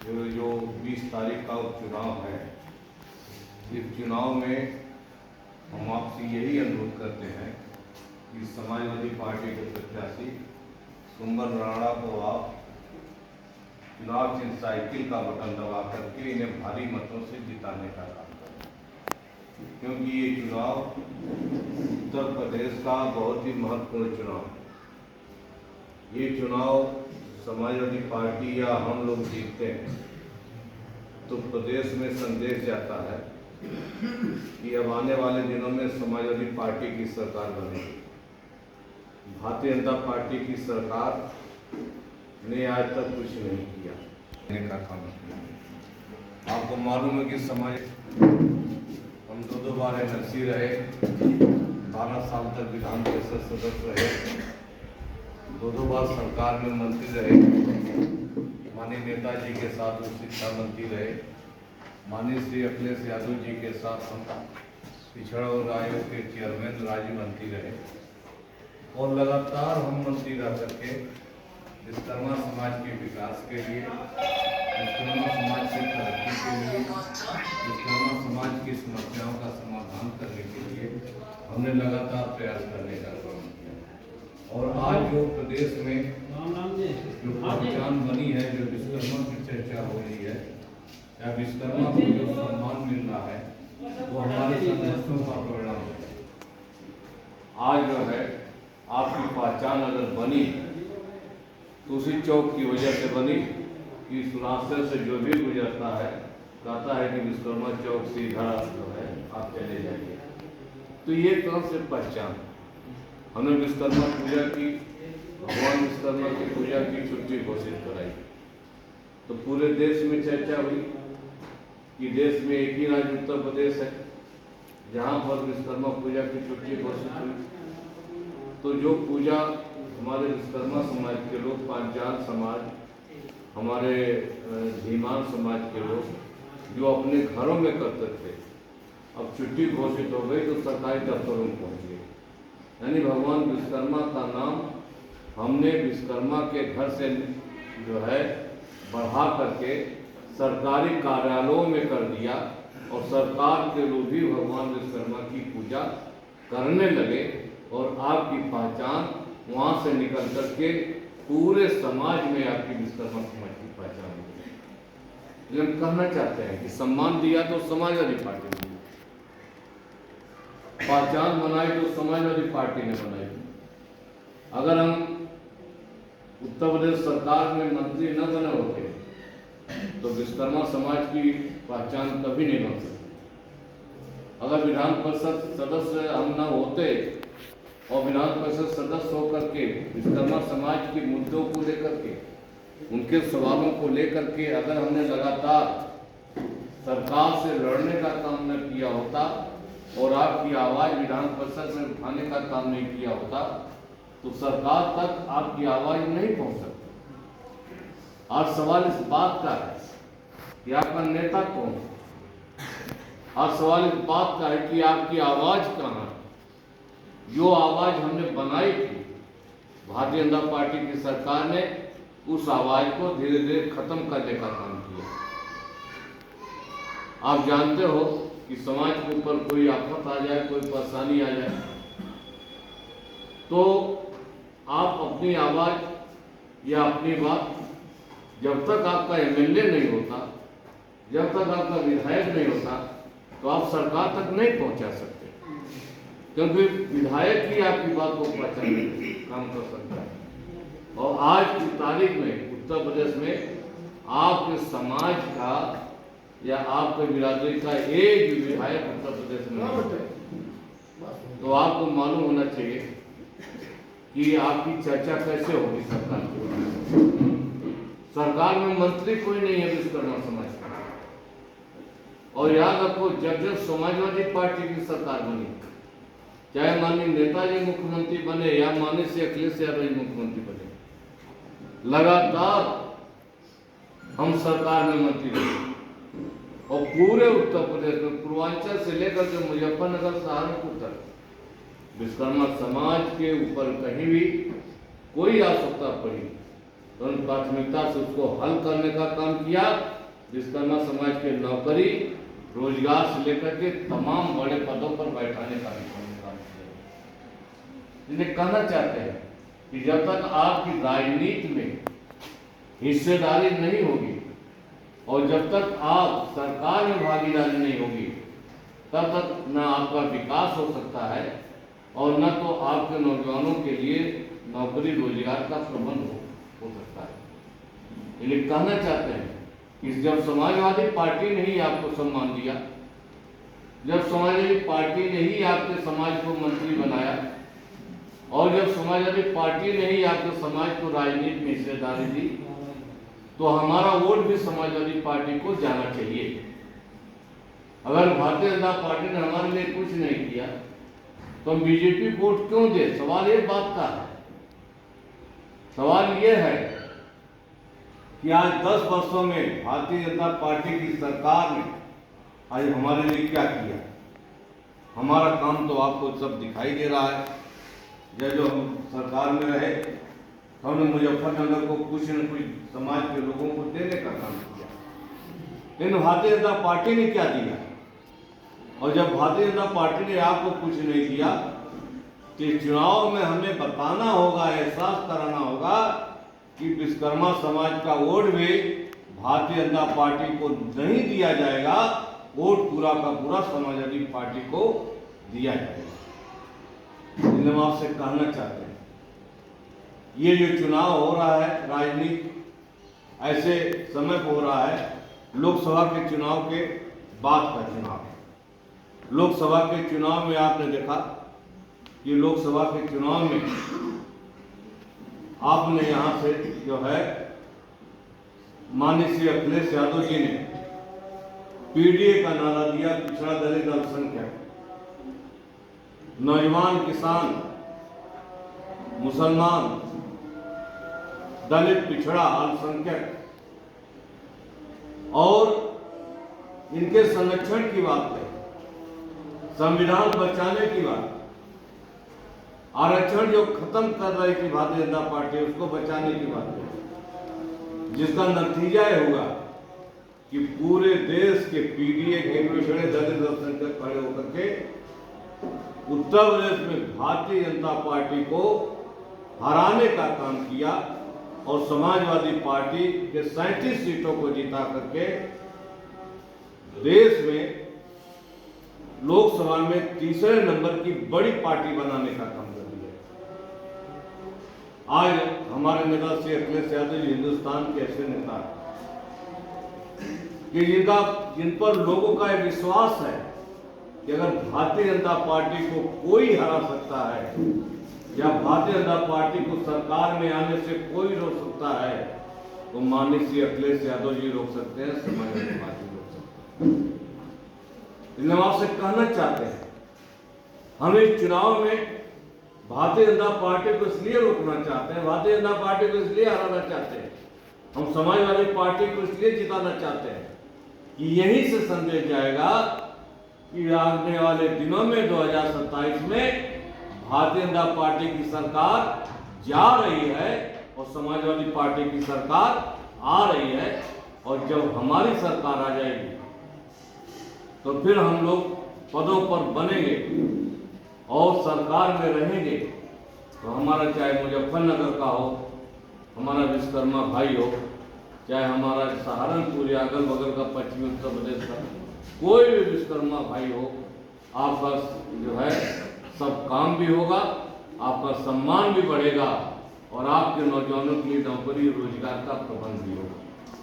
जो 20 तारीख का उपचुनाव है, इस चुनाव में हम आपसे यही अनुरोध करते हैं कि समाजवादी पार्टी के प्रत्याशी सुंबर राणा को आप चुनाव चिन्ह साइकिल का बटन दबा करके इन्हें भारी मतों से जिताने का काम करें, क्योंकि ये चुनाव उत्तर प्रदेश का बहुत ही महत्वपूर्ण चुनाव है। ये चुनाव समाजवादी पार्टी या हम लोग जीतते हैं तो प्रदेश में संदेश जाता है कि अब आने वाले दिनों में समाजवादी पार्टी की सरकार बनेगी। भारतीय जनता पार्टी की सरकार ने आज तक कुछ नहीं किया का काम किया। आपको मालूम है कि समाज हम दो बार एमएलसी रहे, 12 साल तक विधान परिषद सदस्य रहे, दो बार सरकार में मंत्री रहे, माननीय नेताजी के साथ शिक्षा मंत्री रहे, माननीय श्री अखिलेश यादव जी के साथ हम पिछड़ा वर्ग आयोग के चेयरमैन राज्य मंत्री रहे और लगातार हम मंत्री रह करके विश्वकर्मा समाज के विकास के लिए, विश्वकर्मा समाज की तरक्की के लिए, विश्वकर्मा समाज की समस्याओं का समाधान करने के लिए हमने लगातार प्रयास करने का काम किया। और आज जो प्रदेश में जो पहचान बनी है, जो विश्वकर्मा की चर्चा हो रही है या विश्वकर्मा को जो सम्मान मिल रहा है, वो हमारे संघर्षों का परिणाम है। आज जो है आपकी पहचान अगर बनी तो उसी चौक की वजह से बनी कि इस रास्ते से जो भी गुजरता है कहता है कि विश्वकर्मा चौक सीधा जो है आप चले जाइए। तो ये तरह से पहचान हमने विश्वकर्मा पूजा की, भगवान विश्वकर्मा की पूजा की छुट्टी घोषित कराई तो पूरे देश में चर्चा हुई कि देश में एक ही राज्य उत्तर प्रदेश है जहाँ पर विश्वकर्मा पूजा की छुट्टी घोषित हुई। तो जो पूजा हमारे विश्वकर्मा समाज के लोग, पांचाल समाज, हमारे धीमान समाज के लोग जो अपने घरों में करते थे, अब छुट्टी घोषित हो गई तो सरकारी दफ्तरों में पहुँच गई। यानी भगवान विश्वकर्मा का नाम हमने विश्वकर्मा के घर से जो है बढ़ा करके सरकारी कार्यालयों में कर दिया और सरकार के लोग भी भगवान विश्वकर्मा की पूजा करने लगे और आपकी पहचान वहाँ से निकल करके पूरे समाज में आपकी विश्वकर्मा समाज की पहचान होगी। हम कहना चाहते हैं कि सम्मान दिया तो समाजवादी पार्टी ने, पहचान बनाई तो समाजवादी पार्टी ने बनाई। अगर हम उत्तर प्रदेश सरकार में मंत्री न बने होते तो विश्वकर्मा समाज की पहचान कभी नहीं बन सकती। अगर विधान परिषद सदस्य हम न होते और विधान परिषद सदस्य होकर के विश्वकर्मा समाज के मुद्दों को लेकर के, उनके सवालों को लेकर के अगर हमने लगातार सरकार से लड़ने का काम न किया होता और आपकी आवाज विधान परिषद में उठाने का काम नहीं किया होता तो सरकार तक आपकी आवाज नहीं पहुंच सकती। आज सवाल इस बात का है कि आपका नेता कौन है। आज सवाल इस बात का है कि आपकी आवाज कहाँ है। जो आवाज हमने बनाई थी, भारतीय जनता पार्टी की सरकार ने उस आवाज को धीरे धीरे खत्म करने का काम किया। आप जानते हो कि समाज के ऊपर कोई आफत आ जाए, कोई परेशानी आ जाए तो आप अपनी आवाज या अपनी बात जब तक आपका एमएलए नहीं होता, जब तक आपका विधायक नहीं होता तो आप सरकार तक नहीं पहुंचा सकते, क्योंकि विधायक ही आपकी बात को पहचानने काम कर सकता है। और आज की तारीख में उत्तर प्रदेश में आपके समाज का या आपके बिरादरी का एक भी विधायक उत्तर प्रदेश में नहीं है, तो आपको मालूम होना चाहिए कि आपकी चर्चा कैसे होगी सरकार की। सरकार में मंत्री कोई नहीं है विश्वकर्मा समाज का। और याद रखो, जब जब समाजवादी पार्टी की सरकार बनी, चाहे माननीय नेताजी मुख्यमंत्री बने या माननीय श्री अखिलेश यादव जी मुख्यमंत्री बने, लगातार हम सरकार में मंत्री रहे और पूरे उत्तर प्रदेश में पूर्वांचल से लेकर के मुजफ्फरनगर, सहारनपुर तक विश्वकर्मा समाज के ऊपर कहीं भी कोई आवश्यकता पड़ी तो उन प्राथमिकता से उसको हल करने का काम किया। विश्वकर्मा समाज के नौकरी रोजगार से लेकर के तमाम बड़े पदों पर बैठाने का भी काम किया। इन्हें कहना चाहते हैं कि जब तक आपकी राजनीति में हिस्सेदारी नहीं होगी और जब तक आप सरकार में भागीदारी नहीं होगी, तब तक न आपका विकास हो सकता है और न तो आपके नौजवानों के लिए नौकरी रोजगार का प्रबंध हो सकता है। ये कहना चाहते हैं कि जब समाजवादी पार्टी ने ही आपको सम्मान दिया, जब समाजवादी पार्टी ने ही आपके समाज को मंत्री बनाया और जब समाजवादी पार्टी ने ही आपके समाज को राजनीति में हिस्सेदारी दी, तो हमारा वोट भी समाजवादी पार्टी को जाना चाहिए। अगर भारतीय जनता पार्टी ने हमारे लिए कुछ नहीं किया तो हम बीजेपी वोट क्यों दे? सवाल ये बात का है। सवाल ये है कि आज 10 वर्षों में भारतीय जनता पार्टी की सरकार ने आज हमारे लिए क्या किया। हमारा काम तो आपको सब दिखाई दे रहा है। जब जो हम सरकार में रहे, हमने मुजफ्फरनगर को कुछ न कुछ समाज के लोगों को देने का काम किया, लेकिन भारतीय जनता पार्टी ने क्या दिया? और जब भारतीय जनता पार्टी ने आपको कुछ नहीं दिया, कि चुनाव में हमें बताना होगा, एहसास कराना होगा कि विश्वकर्मा समाज का वोट भी भारतीय जनता पार्टी को नहीं दिया जाएगा, वोट पूरा का पूरा समाजवादी पार्टी को दिया जाएगा। इसलिए हम आपसे कहना चाहते हैं, ये जो चुनाव हो रहा है राजनीति ऐसे समय पर हो रहा है, लोकसभा के चुनाव के बाद का चुनाव है। लोकसभा के चुनाव में आपने देखा कि लोकसभा के चुनाव में आपने यहाँ से जो है माननीय श्री अखिलेश यादव जी ने पीडीए का नारा दिया, पिछड़ा दलित अल्पसंख्यक, नौजवान, किसान, मुसलमान, दलित, पिछड़ा, अल्पसंख्यक और इनके संरक्षण की बात है, संविधान बचाने की बात, आरक्षण जो खत्म कर रही थी भारतीय जनता पार्टी उसको बचाने की बात है, जिसका नतीजा यह हुआ कि पूरे देश के पीडीए के पिछड़े दलित अल्पसंख्यक खड़े होकर के उत्तर प्रदेश में भारतीय जनता पार्टी को हराने का काम किया और समाजवादी पार्टी के 37 सीटों को जीता करके देश में लोकसभा में तीसरे नंबर की बड़ी पार्टी बनाने का काम कर दिया। आज हमारे नेता श्री अखिलेश यादव जी हिंदुस्तान के ऐसे नेता कि जिन पर लोगों का एक विश्वास है कि अगर भारतीय जनता पार्टी को कोई हरा सकता है या भारतीय जनता पार्टी को सरकार में आने से कोई रोक सकता है, तो माननीय श्री अखिलेश यादव जी रोक सकते हैं, समाजवादी पार्टी रोक सकते हैं। इसलिए हम आपसे कहना चाहते हैं, हम इस चुनाव में भारतीय जनता पार्टी को इसलिए रोकना चाहते हैं, भारतीय जनता पार्टी को इसलिए हराना चाहते हैं, हम समाजवादी पार्टी को इसलिए जिताना चाहते हैं कि यही से संदेश जाएगा कि आने वाले दिनों में 2027 में भारतीय जनता पार्टी की सरकार जा रही है और समाजवादी पार्टी की सरकार आ रही है। और जब हमारी सरकार आ जाएगी तो फिर हम लोग पदों पर बनेंगे और सरकार में रहेंगे, तो हमारा चाहे मुजफ्फरनगर का हो, हमारा विश्वकर्मा भाई हो, चाहे हमारा सहारनपुर या अगल बगल का पश्चिमी उत्तर प्रदेश का कोई भी विश्वकर्मा भाई हो, आपका जो है सब काम भी होगा, आपका सम्मान भी बढ़ेगा और आपके नौजवानों के लिए नौकरी रोजगार का प्रबंध भी होगा।